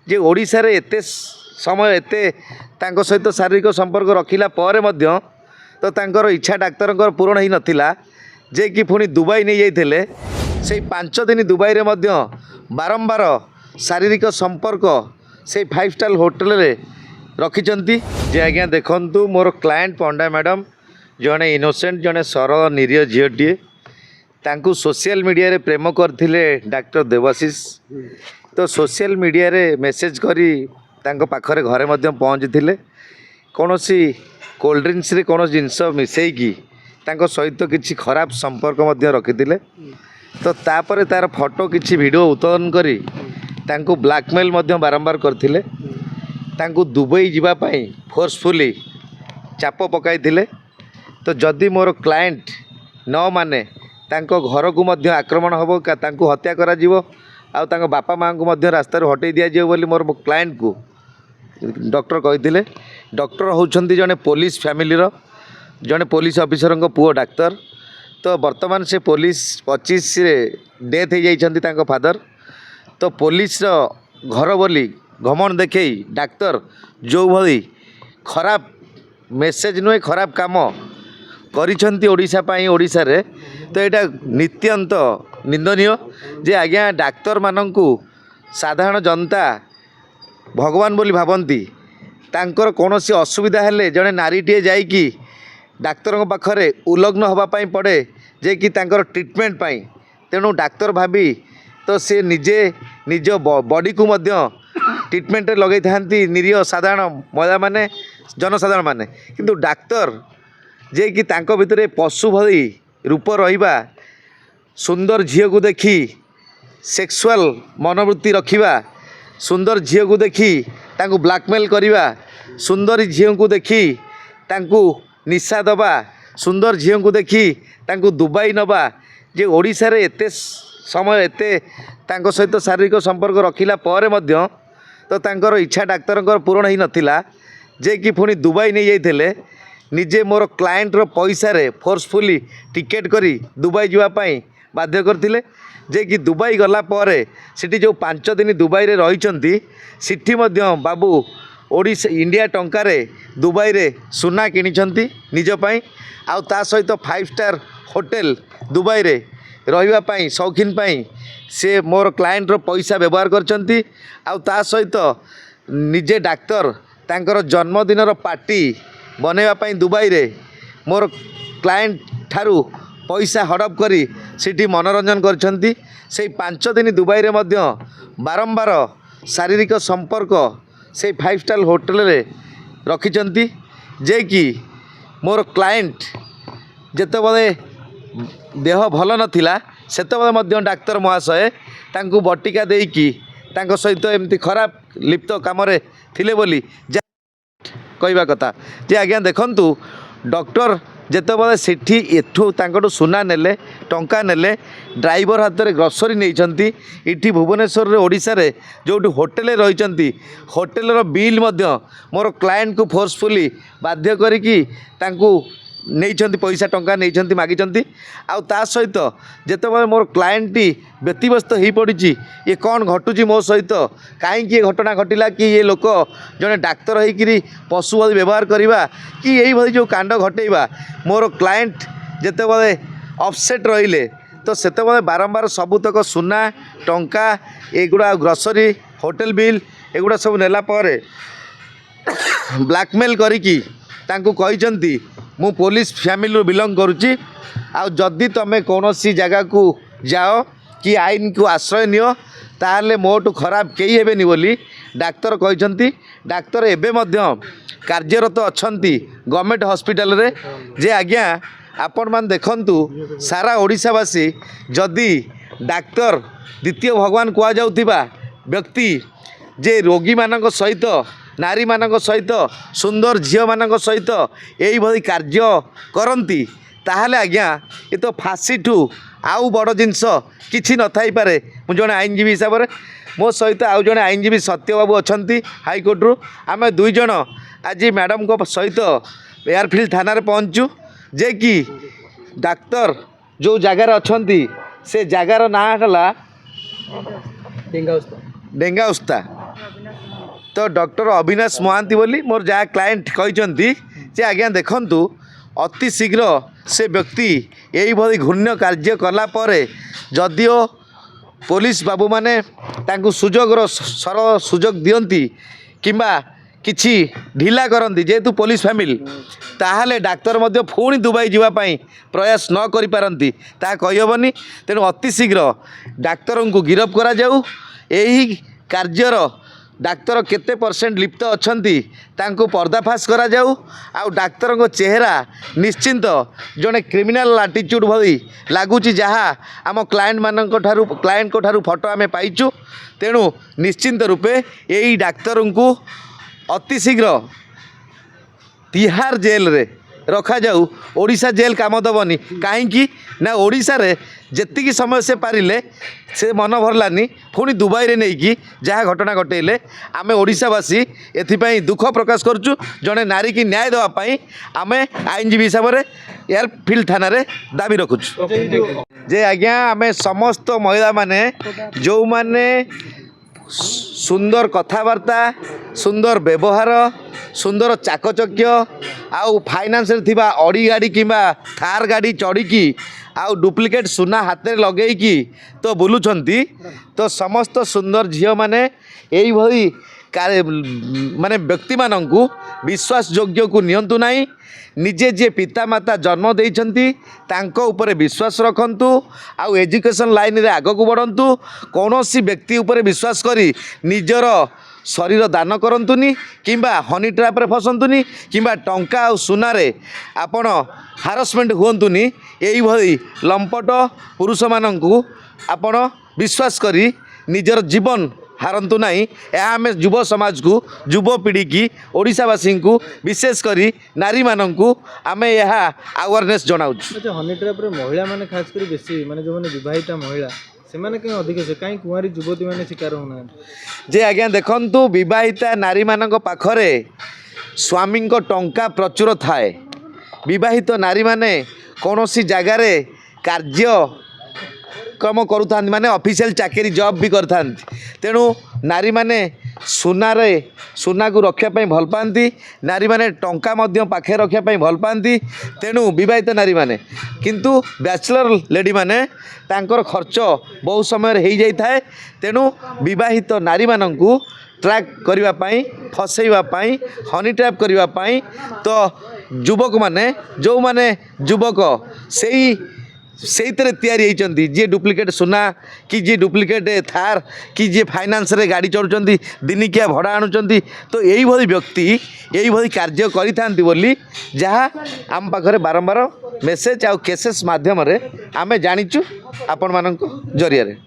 जे ओडिशा रे एते समय एते तांको सहित शारीरिक संपर्क रखिला परे मध्य तो तांकर इच्छा डाक्तर पूरण ही नथिला जे कि पुणी दुबई नहीं जाइथिले से 5 दिन दुबई रे मध्य बारंबार शारीरिक संपर्क से 5 स्टार होटल रे रखिचंती। जे आज्ञा देखंतु मोर क्लाएंट पंडा मैडम जड़े इनोसेंट जड़े सरल निरीह झीटे तांकु सोशल मीडिया रे प्रेम करथिले डॉक्टर देवाशीष तो सोशल मीडिया रे मेसेज करी तांको पाखरे घरे मध्य पहुँचीथिले कौनसी कोल्ड ड्रिंक्स रे कौन जिनस मिसेकी तांको सहित किछि खराब संपर्क मध्य रखिथिले तो तापर तार फोटो किछि वीडियो उत्तोलन करी तांको ब्लैकमेल मध्य बारंबार करथिले तांको दुबई जीवा पई फोर्सफुली चाप पकाइथिले तो जदि मोर क्लाएंट न माने तांको घर को मध्य आक्रमण होबो का तांको हत्या करा जीवो आ तांको बापा मां को मध्य रास्ता रे हटै दिया जीवो बोली मोर क्लाएंट को डॉक्टर कहिथिले। डॉक्टर होउछंती जने पुलिस फैमिली रो जने पुलिस ऑफिसर को पुओ डाक्तर तो वर्तमान से पुलिस 25 रे डेथ हो जाइछंती तांको फादर तो पुलिस रो घर बोली घमन देखई डाक्तर जो भली खराब मेसेज नुहे खराब काम करिछंती ओडिशा पाई ओडिशा रे तो यहाँ नित्यंत निंदनीय जे आज्ञा डाक्तर मानंकु साधारण जनता भगवान बोली भावती तांकर कौनसी असुविधा हेले जड़े नारीटे जाइकी डाक्तर पाखरे उलग्न होगापाई पड़े जे कि तांकर ट्रिटमेंट पाई तेणु डाक्तर भाभी तो से निजे निज बॉडी को मध्य ट्रिटमेंट लगे था निरीह साधारण महिला माने जनसाधारण माने किंतु डाक्तर जे कि तांको भितरे पशु भली रूप रहिबा सुंदर झील को देखी सेक्सुअल मनोवृत्ति रखिबा सुंदर झील को देखी तांको ब्लैकमेल करिबा सुंदर झील को देखी तांको निशा दबा सुंदर झील को देखी तांको दुबई नबा जे ओडिशा रे एते समय एते तांको सहित शारीरिक संपर्क रखिला परे मध्य तो तांकर इच्छा डाक्तर पूरण ही नथिला जे कि पुणी दुबई नहीं जाइथिले निजे मोर क्लाएंट रो पैसा रे फोर्सफुली टिकेट करी दुबई जीवा पाई बाध्य करथिले जे कि दुबई गला परे सिटी जो 5 दिन दुबई रे रहिचंती सिटी मध्य बाबू ओडिशा इंडिया टंका रे दुबई रे सुना किनिचंती निज पाई आउ ता सहित 5 स्टार होटल दुबई रे रहिबा पाई शौकीन पाई से मोर क्लाएंट रो पैसा व्यवहार करचंती आउ ता सहित निजे डाक्तर तांकर जन्मदिन रो पार्टी बनेवा पाई दुबई रे मोर क्लाएंट ठारू पैसा हड़प करी सिटी मनोरंजन करछंती से 5 दिन दुबई रे मध्य बारंबार शारीरिक संपर्क से 5 स्टार होटल रे रखिचंती जे कि मोर क्लाएंट जेते बेले देह भल नथिला सेते बेले मध्य डाक्तर महाशय तांको बटिका देकी तांको सहित एमती खराब लिप्त काम रे थिले बोली कहवा कथा जे आज्ञा देखंतु डॉक्टर जेतेबेले सेठी एठू तांकटू सुना नेले टंका नेले ड्राइवर हाथ में ग्रोसरी नहीं इटी भुवनेश्वर ओडिशा रे जो होटेल रही होटेल बिल मध्य मोर क्लाएंट को फोर्सफुली बाध्य करिकी तांकू नहीं पैसा टंका नहीं मागिचंती आउ ता सहित जेतेबेले मोर क्लाएंट व्यतिव्यस्त हो पड़ी ये कौन घटुची मो सहित कहीं घटना घटिला कि ये लोक जड़े डाक्तर होकरी पशु भली व्यवहार करवा कि यही भली जो कांड घटेबा मोर क्लाएंट जेतेबेले अपसेट रहिले तो सेतेबेले बारंबार सबुतक सुना टंका एगुड़ा ग्रोसरी होटेल बिल एगुड़ा सब नेला परे ब्लैकमेल करिकी तांकू कहिचंती मु पुलिस फैमिली बिलोंग करुच्ची आउ जदि तुम कौन सी जगह को जाओ कि आईन को आश्रय नियो ताहले मोटू खराब कई हेबेनी बोली डाक्तर कहिचंती। डाक्तर एबे मध्य कार्यरत अछंती गवर्नमेंट हॉस्पिटल रे जे आज्ञा आपण मान देखंतु सारा ओडिशावासी जदि डाक्तर द्वितीय भगवान कह जाउथिबा व्यक्ति जे रोगी मानक सहित नारी मानक सहित सुंदर झील मानक सहित यही भली कार्य करती ताहले आज्ञा ये तो फाँसी ठू आउ बड़ जिनस किछि न थाई पारे। मु जने आईनजीवी हिसाब से मो सहित आउ जने आईनजीवी सत्यबाबू अच्छी हाईकोर्टरू आम दुई जन आज मैडम को सहित एयरफिल्ड थाना रे पहुँचु जे कि डाक्तर जो जगार अच्छा से जगार ना है डेंगा उस्ता तो डॉक्टर अविनाश महांती बोली मोर जहाँ क्लाएंट कहते जे आज्ञा देखंतु अति शीघ्र से व्यक्ति यही घृण्य कार्य कलापर जदिओ पुलिस बाबू माने तांकु सुजोगर सर सुजोग दियंती किंबा किछि ढिला करती जेहेतु पुलिस फैमिली ताहले डाक्तर मध्य पुणी दुबई जावाई प्रयास न करि पारंती ता कहिबनी। तेणु अति शीघ्र डाक्तर को गिरफ करा जाऊ। एही कार्यर डाक्तर केते परसेंट लिप्त अछंती तांको पर्दाफाश करा जाऊ। आउ डाक्तर को चेहरा निश्चिंत जड़े क्रिमिनाल आटिट्यूड भली लगुच जहाँ आम क्लाएंट को ठारू फोटो आम पाइचु। तेणु निश्चिंत रूपे यही डाक्तर को अति शीघ्र तिहार जेल रे रखा जाऊ। ओडिशा जेल काम दबनी कहीं ना ओडिशा रे जेतिकी समय से पारिले से मन भरलानी पुणी दुबई रे नहीं कि जहाँ घटना घटेले आमे ओडिशावासी एथिपाई दुख प्रकाश करुचु। जड़े नारी की न्याय देवाई आमे आईनजीवी हिसाब से एयरफिल्ड थाना रे दाबी रखुचु जे आज्ञा आमे समस्त महिला माने जो माने सुंदर कथबार्ता सुंदर व्यवहार सुंदर चाकचक्य आउ फाइनान्स थिबा अड़ी गाड़ी किंबा थार गाड़ी चढ़ी आउ डुप्लिकेट सुना हाथ में लगेकी तो बुलुछंती तो समस्त सुंदर झील माने यही भली माने व्यक्ति मानंकु विश्वास योग्य को नियंतु नहीं। निजे जे पिता माता जन्म देइछंती तांको ऊपर विश्वास रखंतु। आउ एजुकेशन लाइन रे आगो को बढ़ंतु। कौनसी व्यक्ति ऊपर विश्वास करी निजर शरीर दान करंतुनी किंबा हनी ट्रैप रे फसंतुनी किंबा टंका आ सुना रे आपण हारासमेंट हुंतुनी। यही भली लंपट पुरुष मानंकु आपण विश्वास करी निजर जीवन हारंतु नहीं। यह आम युव समाज को युवपीढ़ी की ओडिशावासी को विशेष करी नारी मानंकु आमे यह अवेयरनेस जनाऊँ। अच्छा हनी ट्रैप रे महिला माने खास करी बेसी माने जो माने विवाहिता महिला से माने कहीं अधिक से कहीं कुंवारी युवती माने शिकार होना जे आज्ञा देखंतु विवाहिता नारी मानक पाखरे स्वामी को टंका प्रचुर थाए। विवाहित नारी माने कौनसी जगार कार्य कम करूँ माने ऑफिशियल चाकरी जॉब भी करता। तेणु नारी माने सुना को रखापी भल पाती नारी माने टंका मध्य पाखे रखापी भल पाती। तेणु विवाहित नारी माने किंतु बैचलर लेडी माने तांकर खर्च बहुत समय हो जाए। तेणु विवाहित नारी मानंकु ट्रैक करने फसैवाई हनी ट्रैप करने तो युवक माने जो माने युवक से तैयारी होती जी डुप्लिकेट सुना कि जी डुप्लिकेट थार कि जी फाइनान्स रे गाड़ी चढ़ुंट दिनिकिया भड़ा आणुंट तो यही भली व्यक्ति यही भली कार्य करिथांती बोली जहाँ आम पाखरे बारंबार मेसेज आउ केसेस माध्यम आमे जानिचु आपण मानक जरिया रे।